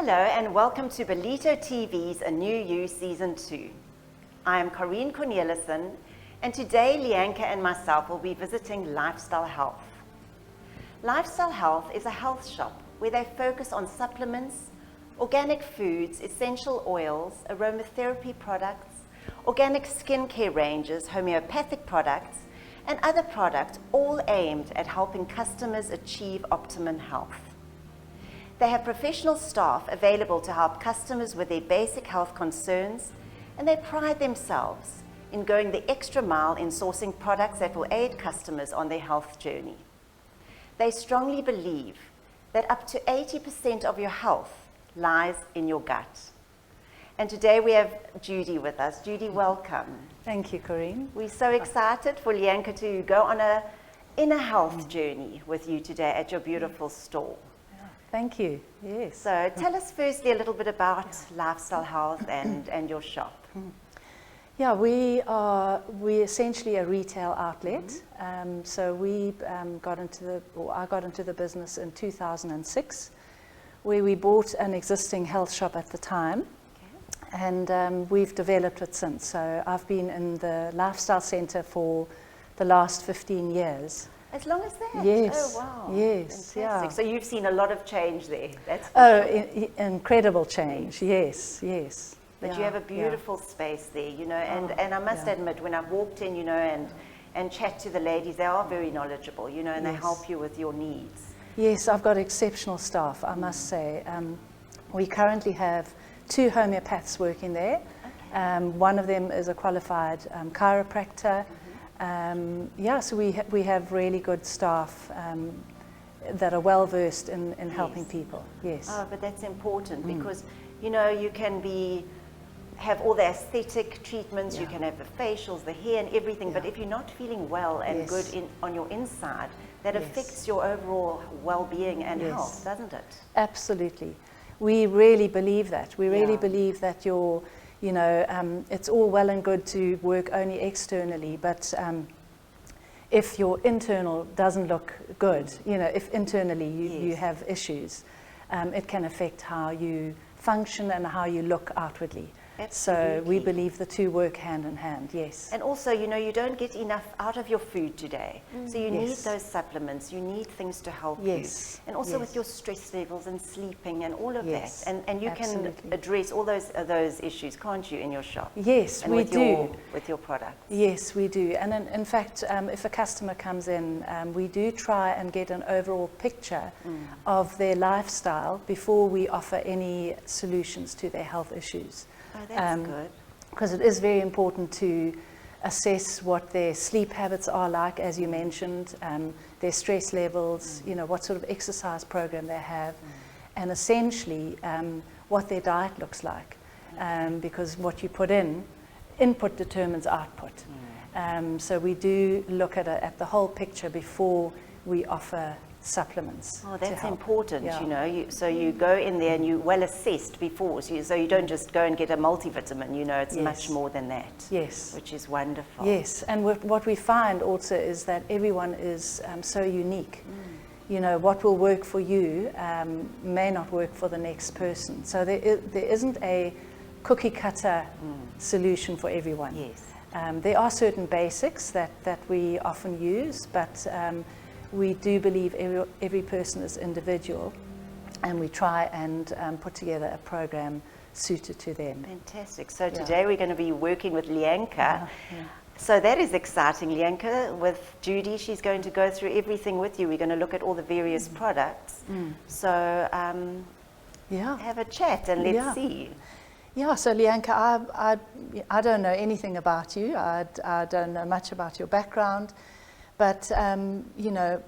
Hello and welcome to Belito TV's A New You Season 2. I am Corrine Cornelissen and today Lianca and myself will be visiting Lifestyle Health. Lifestyle Health is a health shop where they focus on supplements, organic foods, essential oils, aromatherapy products, organic skincare ranges, homeopathic products, and other products all aimed at helping customers achieve optimum health. They have professional staff available to help customers with their basic health concerns, and they pride themselves in going the extra mile in sourcing products that will aid customers on their health journey. They strongly believe that up to 80% of your health lies in your gut. And today we have Judy with us. Judy, welcome. Thank you, Corrine. We're so excited for Lianca to go on an inner health journey with you today at your beautiful store. Thank you. Yes. So tell us firstly a little bit about Lifestyle Health and your shop. Yeah, we're essentially a retail outlet. So I got into the business in 2006, where we bought an existing health shop at the time, and we've developed it since. So I've been in the lifestyle center for the last 15 years. As long as that? Yes. Oh, wow. Yes. Fantastic. Yeah. So you've seen a lot of change there. That's incredible change. Yes. Yes. But you have a beautiful space there, you know, and I must admit, when I've walked in, you know, and chat to the ladies, they are very knowledgeable, you know, and they help you with your needs. Yes, I've got exceptional staff, I must say. We currently have 2 homeopaths working there. Okay. One of them is a qualified chiropractor. So we have really good staff that are well versed in helping people. Yes. Oh, but that's important because, you know, you can have all the aesthetic treatments, you can have the facials, the hair and everything, but if you're not feeling well and good on your inside, that affects your overall well-being and health, doesn't it? Absolutely. We really believe that. We really believe that it's all well and good to work only externally, but if your internal doesn't look good, you know, if internally you have issues, it can affect how you function and how you look outwardly. Absolutely. So we believe the two work hand in hand, yes. And also, you know, you don't get enough out of your food today. So you need those supplements, you need things to help you. And also with your stress levels and sleeping and all of that. And you can address all those issues, can't you, in your shop? Yes, and we do. With your products. Yes, we do. And in fact, if a customer comes in, we do try and get an overall picture of their lifestyle before we offer any solutions to their health issues. Oh, that's good. Because it is very important to assess what their sleep habits are like, as you mentioned, their stress levels, you know, what sort of exercise program they have, and essentially what their diet looks like. Because what you put in, input determines output. So we do look at the whole picture before we offer supplements. Oh, that's important, you know. So you go in there and you're well assessed before, so you don't just go and get a multivitamin, you know, it's much more than that. Yes. Which is wonderful. Yes, and what we find also is that everyone is so unique. You know, what will work for you may not work for the next person. So there isn't a cookie cutter solution for everyone. Yes. There are certain basics that we often use, but we do believe every person is individual, and we try and put together a program suited to them. Fantastic. So today we're going to be working with Lianca. So that is exciting, Lianca. With Judy, she's going to go through everything with you. We're going to look at all the various products. So have a chat and let's see. Yeah, so Lianca, I don't know anything about you. I don't know much about your background. But, you know,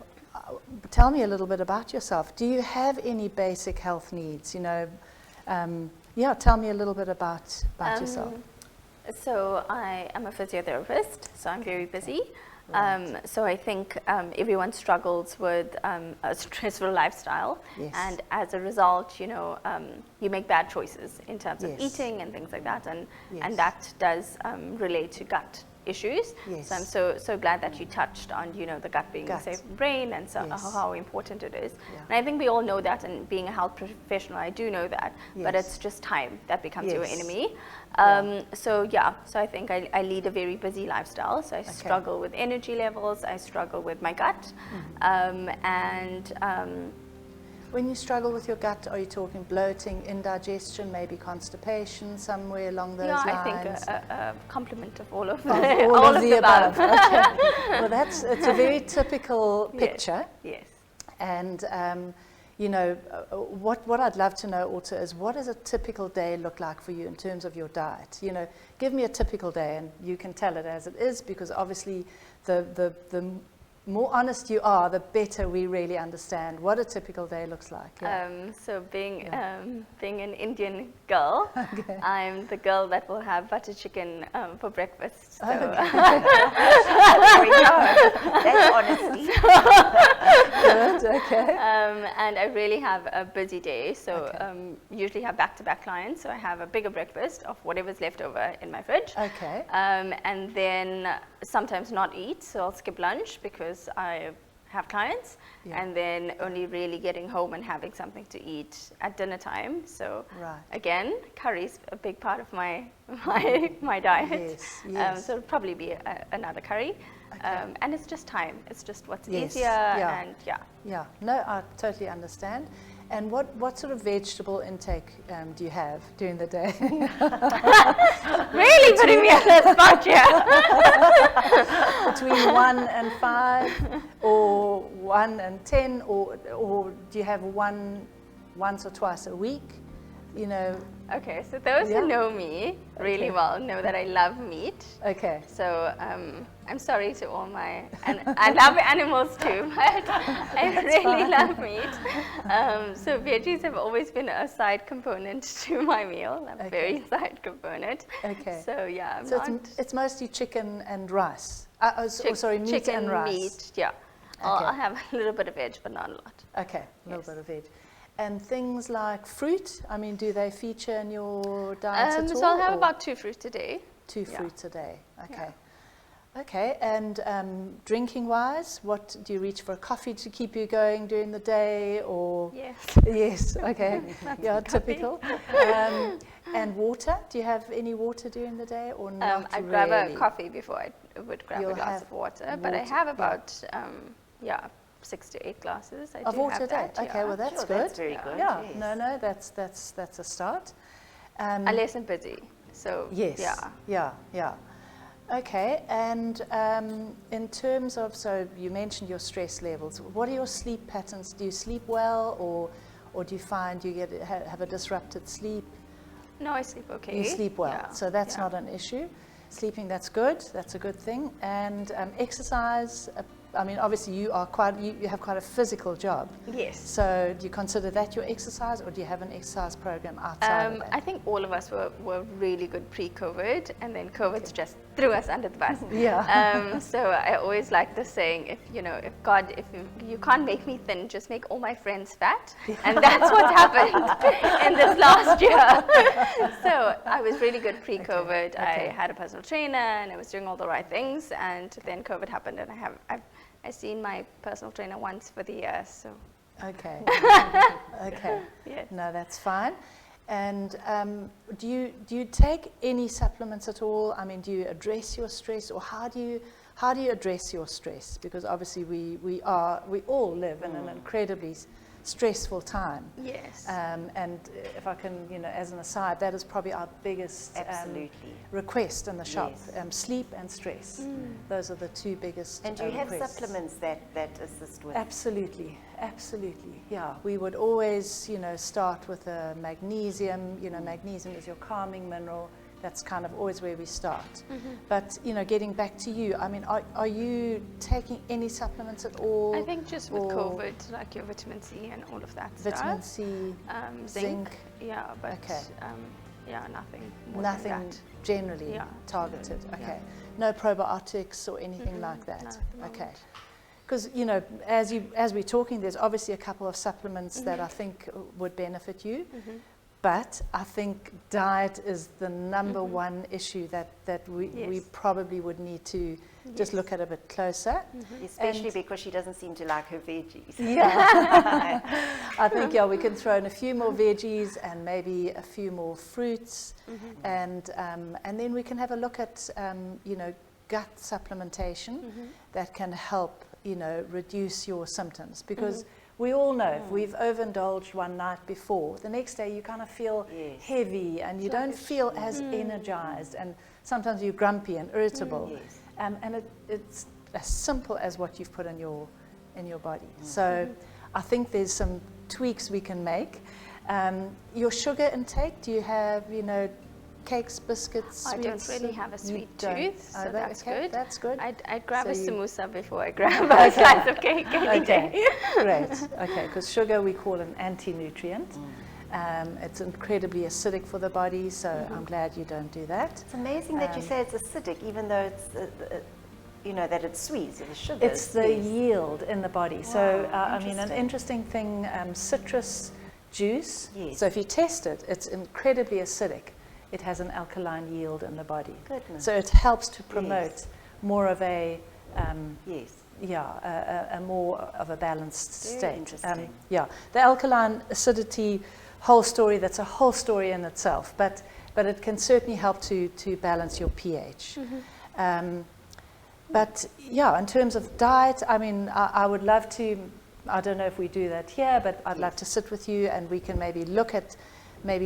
tell me a little bit about yourself. Do you have any basic health needs? You know, tell me a little bit about yourself. So I am a physiotherapist, so I'm very busy. So I think everyone struggles with a stressful lifestyle. And as a result, you know, you make bad choices in terms of eating and things like that. And that does relate to gut issues. Yes. So I'm so glad that you touched on, you know, the gut being the same brain, and so Yes. how important it is. Yeah. And I think we all know that, and being a health professional, I do know that, but Yes. it's just time that becomes your Yes. enemy. Yeah. So I think I lead a very busy lifestyle, so I struggle with energy levels, I struggle with my gut, When you struggle with your gut, are you talking bloating, indigestion, maybe constipation, somewhere along those lines? I think a complement of all of all of the above. Okay. Well, it's a very typical picture. Yes. And you know, what I'd love to know also is, what does a typical day look like for you in terms of your diet? You know, give me a typical day, and you can tell it as it is, because obviously the more honest you are, the better we really understand what a typical day looks like. Yeah. So being an Indian girl, I'm the girl that will have butter chicken for breakfast. So. There we go. That's honesty. Good, okay. And I really have a busy day, so usually have back-to-back clients, so I have a bigger breakfast of whatever's left over in my fridge. Okay. And then sometimes not eat, so I'll skip lunch because I have clients, and then only really getting home and having something to eat at dinner time. So again, curry's a big part of my diet. Yes, yes. So it'll probably be another curry. And it's just time. It's just what's easier, and Yeah, no, I totally understand. And what sort of vegetable intake do you have during the day? Really putting me on the spot here. Between 1 and 5, or 1 and 10, or do you have once or twice a week? You know. Okay, so those who know me really well know that I love meat. Okay. So I'm sorry to all my, and I love animals too, but I really love meat. So veggies have always been a side component to my meal, a very side component. Okay. So yeah, it's mostly chicken and rice. Meat chicken, and rice. Meat, yeah. I'll have a little bit of veg, but not a lot. Okay, a little bit of veg. And things like fruit, I mean, do they feature in your diet at all? So I'll have about 2 fruits a day. 2 fruits a day, okay. Yeah. Okay, and drinking-wise, what do you reach for? A coffee to keep you going during the day, or? Yes. Yes, okay. Yeah, typical. And water, do you have any water during the day, or not I really? grab a coffee before I would grab a glass of water, but I have about, 6 to 8 glasses. Of water a day? Okay, well that's good. That's very good. Yeah, Yes. no, that's a start. Unless I'm busy, so yes, yeah. Okay, and in terms of, so you mentioned your stress levels. What are your sleep patterns? Do you sleep well, or do you find you have a disrupted sleep? No, I sleep okay. You sleep well, so that's not an issue. Sleeping, that's good. That's a good thing. And exercise. I mean, obviously you have quite a physical job. Yes. So do you consider that your exercise, or do you have an exercise program outside of that? I think all of us were really good pre-COVID, and then COVID just threw us under the bus. Yeah. So I always like the saying, if you can't make me thin, just make all my friends fat. And that's what happened in this last year. So I was really good pre-COVID. Okay. I had a personal trainer, and I was doing all the right things, and then COVID happened, and I've seen my personal trainer once for the year, so. Okay. Okay. Yes. No, that's fine. And do you take any supplements at all? I mean, do you address your stress, or how do you address your stress? Because obviously we all live in an incredibly stressful time. Yes. And if I can, as an aside, that is probably our biggest request in the shop. Yes. Sleep and stress. Those are the 2 biggest And do you have requests. supplements that assist with? Absolutely. Yeah, we would always, start with a magnesium. Magnesium is your calming mineral. That's kind of always where we start. But, getting back to you, I mean, are you taking any supplements at all? I think just with COVID, like your vitamin C and all of that vitamin stuff. C, zinc. Yeah, but nothing more than that. Generally targeted. Okay. Yeah. No probiotics or anything like that. No, okay. Because, as we're talking, there's obviously a couple of supplements that I think would benefit you. But I think diet is the number one issue that we probably would need to just look at a bit closer. Especially because she doesn't seem to like her veggies. Yeah. I think, we can throw in a few more veggies and maybe a few more fruits. And then we can have a look at, gut supplementation that can help, reduce your symptoms. Because we all know if we've overindulged one night before, the next day you kind of feel heavy and you don't feel as energized, and sometimes you're grumpy and irritable. And it's as simple as what you've put in your body. So I think there's some tweaks we can make. Your sugar intake, do you have, cakes, biscuits, sweets? I don't really have a sweet tooth, so that's good. That's good. I'd grab a samosa before I grab a slice of cake any day. Great. Okay, because sugar we call an anti-nutrient. It's incredibly acidic for the body, so I'm glad you don't do that. It's amazing that you say it's acidic, even though it's, that it's sweet, so the sugar. It's the yield in the body. So, an interesting thing, citrus juice. So if you test it, it's incredibly acidic. It has an alkaline yield in the body. Goodness. So it helps to promote more of a more of a balanced state. Interesting. The alkaline acidity whole story, that's a whole story in itself, but it can certainly help to balance your pH. But in terms of diet, I would love to, I don't know if we do that here, but I'd love to sit with you and we can maybe look at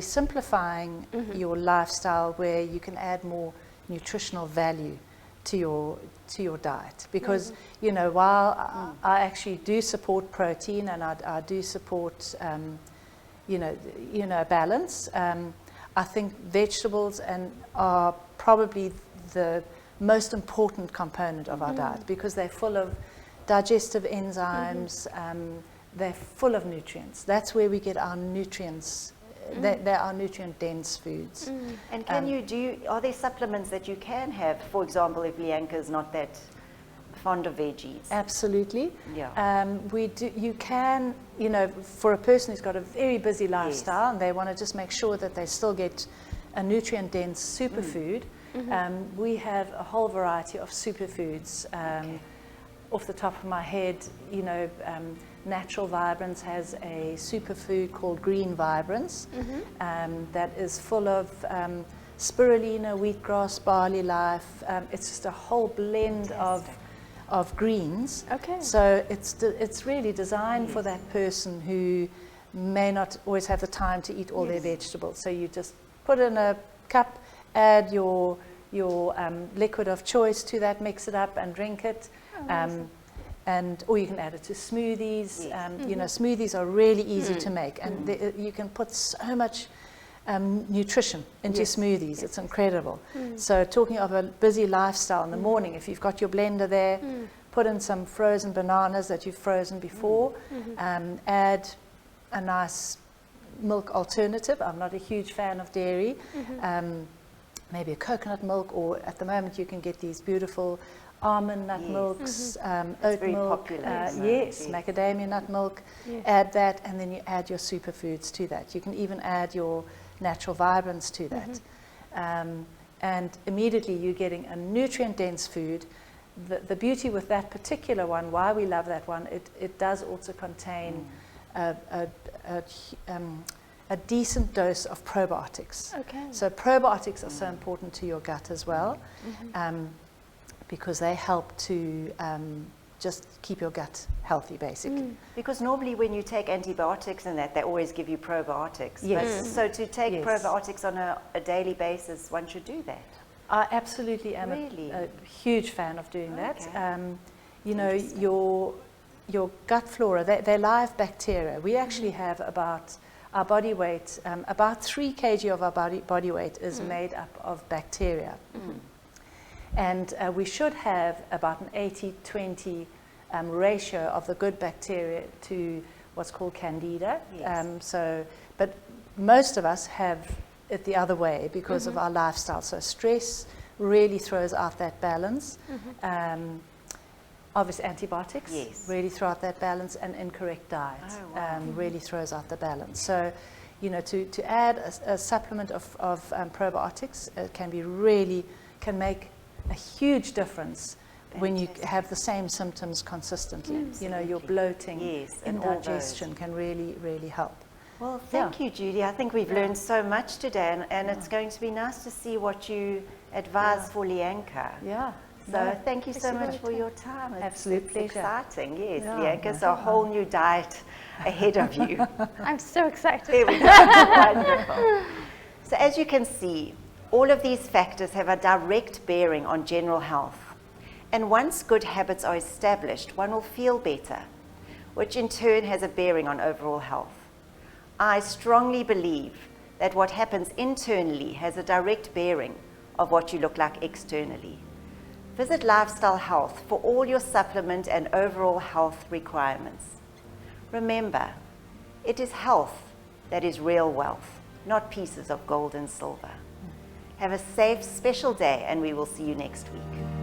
simplifying your lifestyle where you can add more nutritional value to your diet. Because, while I actually do support protein and I do support, balance, I think vegetables are probably the most important component of our diet because they're full of digestive enzymes, they're full of nutrients. That's where we get our nutrients. They are nutrient-dense foods. And are there supplements that you can have, for example, if Lianca is not that fond of veggies? Absolutely. Yeah. You can, for a person who's got a very busy lifestyle and they want to just make sure that they still get a nutrient-dense superfood, we have a whole variety of superfoods. Off the top of my head, Natural Vibrance has a superfood called Green Vibrance that is full of spirulina, wheatgrass, barley life. It's just a whole blend of greens. Okay. So it's really designed for that person who may not always have the time to eat all their vegetables. So you just put in a cup, add your liquid of choice to that, mix it up and drink it. Or you can add it to smoothies. Smoothies are really easy to make, and you can put so much nutrition into smoothies. It's incredible. So talking of a busy lifestyle in the morning, if you've got your blender there, put in some frozen bananas that you've frozen before, add a nice milk alternative. I'm not a huge fan of dairy. Maybe a coconut milk, or at the moment you can get these beautiful almond nut milks, oat milk, macadamia nut milk. Add that, and then you add your superfoods to that. You can even add your Natural Vibrance to that. And immediately you're getting a nutrient-dense food. The beauty with that particular one, why we love that one, it does also contain a decent dose of probiotics. So probiotics are so important to your gut as well. Because they help to just keep your gut healthy, basically. Because normally when you take antibiotics and that, they always give you probiotics. Yes. So to take probiotics on a daily basis, one should do that. I absolutely am a huge fan of doing that. Your gut flora, they're live bacteria. We actually have about our body weight, about 3 kg of our body weight is made up of bacteria. And we should have about an 80-20 ratio of the good bacteria to what's called candida. But most of us have it the other way because of our lifestyle. So stress really throws out that balance. Obviously antibiotics really throw out that balance, and incorrect diet really throws out the balance. So you know, to add a supplement of probiotics can make a huge difference when you have the same symptoms consistently. You know, your bloating, indigestion can really, really help. Well, thank you, Judy. I think we've learned so much today, and it's going to be nice to see what you advise for Lianca. Yeah. So thank you so much for your time. Absolute It's pleasure. exciting, yes. Yeah. Lianca's a whole new diet ahead of you. I'm so excited. There we go. Wonderful. So as you can see, all of these factors have a direct bearing on general health. And once good habits are established, one will feel better, which in turn has a bearing on overall health. I strongly believe that what happens internally has a direct bearing of what you look like externally. Visit Lifestyle Health for all your supplement and overall health requirements. Remember, it is health that is real wealth, not pieces of gold and silver. Have a safe, special day, and we will see you next week.